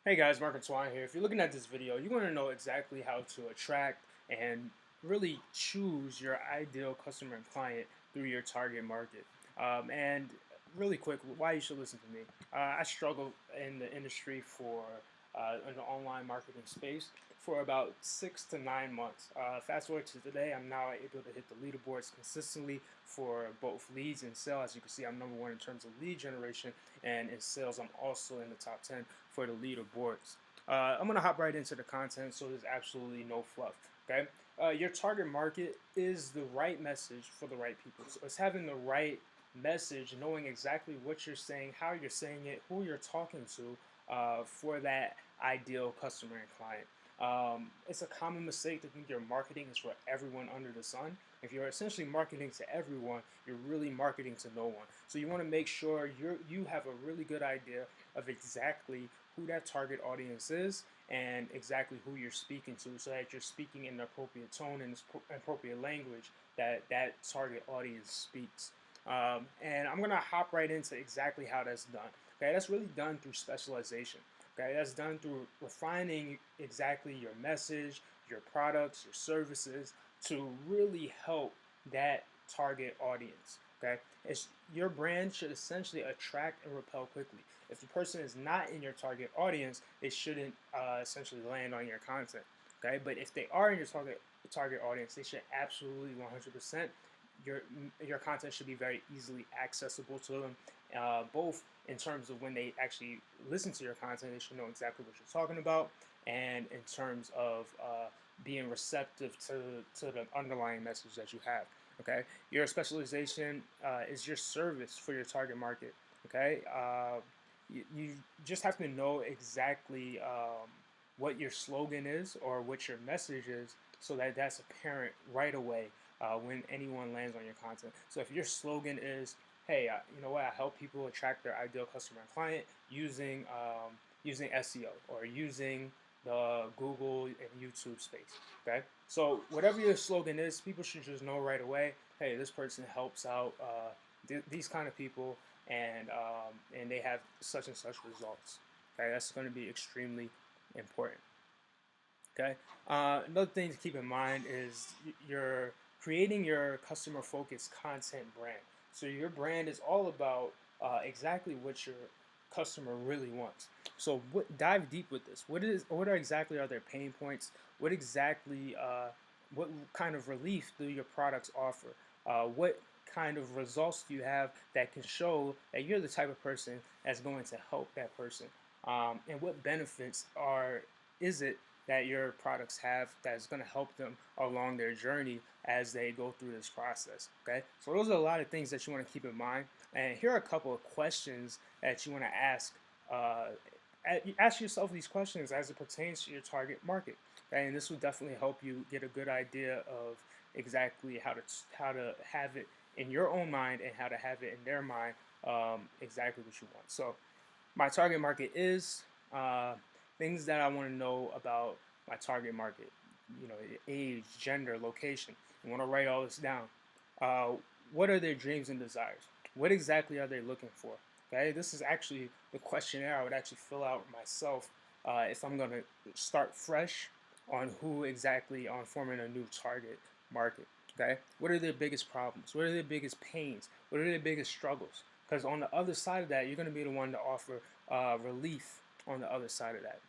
Hey guys, Mark Antoine here. If you're looking at this video, you want to know exactly how to attract and really choose your ideal customer and client through your target market. And really quick, why you should listen to me. I struggled in the industry in the online marketing space for about 6 to 9 months. Fast forward to today, I'm now able to hit the leaderboards consistently for both leads and sales. As you can see, I'm number one in terms of lead generation, and in sales, I'm also in the top 10 for the leaderboards. I'm gonna hop right into the content, so there's absolutely no fluff. Okay, your target market is the right message for the right people. So it's having the right message, knowing exactly what you're saying, how you're saying it, who you're talking to, for that ideal customer and client. It's a common mistake to think your marketing is for everyone under the sun. If you're essentially marketing to everyone, you're really marketing to no one. So you want to make sure you have a really good idea of exactly who that target audience is and exactly who you're speaking to, so that you're speaking in the appropriate tone and appropriate language that that target audience speaks. And I'm gonna hop right into exactly how that's done. Okay, that's really done through specialization. Okay, that's done through refining exactly your message, your products, your services to really help that target audience. Okay, your brand should essentially attract and repel quickly. If the person is not in your target audience, they shouldn't essentially land on your content. Okay, but if they are in your target audience, they should absolutely 100%. Your your content should be very easily accessible to them, both in terms of when they actually listen to your content, they should know exactly what you're talking about, and in terms of being receptive to the underlying message that you have. Okay, your specialization is your service for your target market. Okay, you just have to know exactly what your slogan is or what your message is, so that that's apparent right away when anyone lands on your content. So if your slogan is, hey, you know what, I help people attract their ideal customer and client using SEO or using the Google and YouTube space. Okay, so whatever your slogan is, people should just know right away, hey, this person helps out these kind of people, and they have such and such results. Okay, that's going to be extremely important. Okay. Another thing to keep in mind is you're creating your customer focused content brand. So your brand is all about exactly what your customer really wants. So dive deep with this. What are exactly are their pain points? What kind of relief do your products offer? What kind of results do you have that can show that you're the type of person that's going to help that person? And what benefits are is it that your products have that's going to help them along their journey as they go through this process? Okay, so those are a lot of things that you want to keep in mind, and here are a couple of questions that you want to ask. Ask yourself these questions as it pertains to your target market. Okay, and this will definitely help you get a good idea of exactly how to have it in your own mind and how to have it in their mind, exactly what you want. So my target market is things that I want to know about my target market. You know, age, gender, location. You want to write all this down. Uh, what are their dreams and desires? What exactly are they looking for? Okay, this is actually the questionnaire I would actually fill out myself if I'm going to start fresh on who exactly on forming a new target market. Okay, what are their biggest problems? What are their biggest pains? What are their biggest struggles? Because on the other side of that, you're going to be the one to offer relief on the other side of that.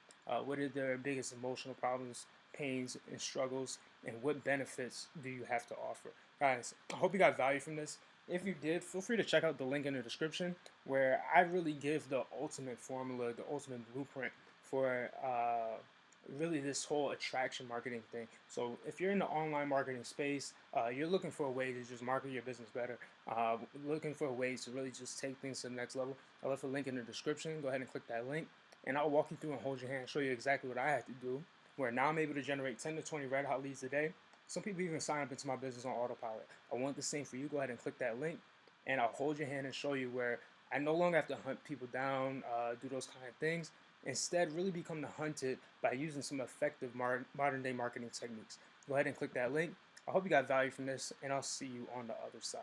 What are their biggest emotional problems, pains, and struggles, and what benefits do you have to offer? Guys, I hope you got value from this. If you did, feel free to check out the link in the description, where I really give the ultimate formula, the ultimate blueprint for really this whole attraction marketing thing. So if you're in the online marketing space, you're looking for a way to just market your business better, looking for ways to really just take things to the next level, I left a link in the description. Go ahead and click that link, and I'll walk you through and hold your hand and show you exactly what I had to do, where now I'm able to generate 10 to 20 red hot leads a day. Some people even sign up into my business on autopilot. I want the same for you. Go ahead and click that link, and I'll hold your hand and show you where I no longer have to hunt people down, do those kind of things. Instead, really become the hunted by using some effective modern day marketing techniques. Go ahead and click that link. I hope you got value from this, and I'll see you on the other side.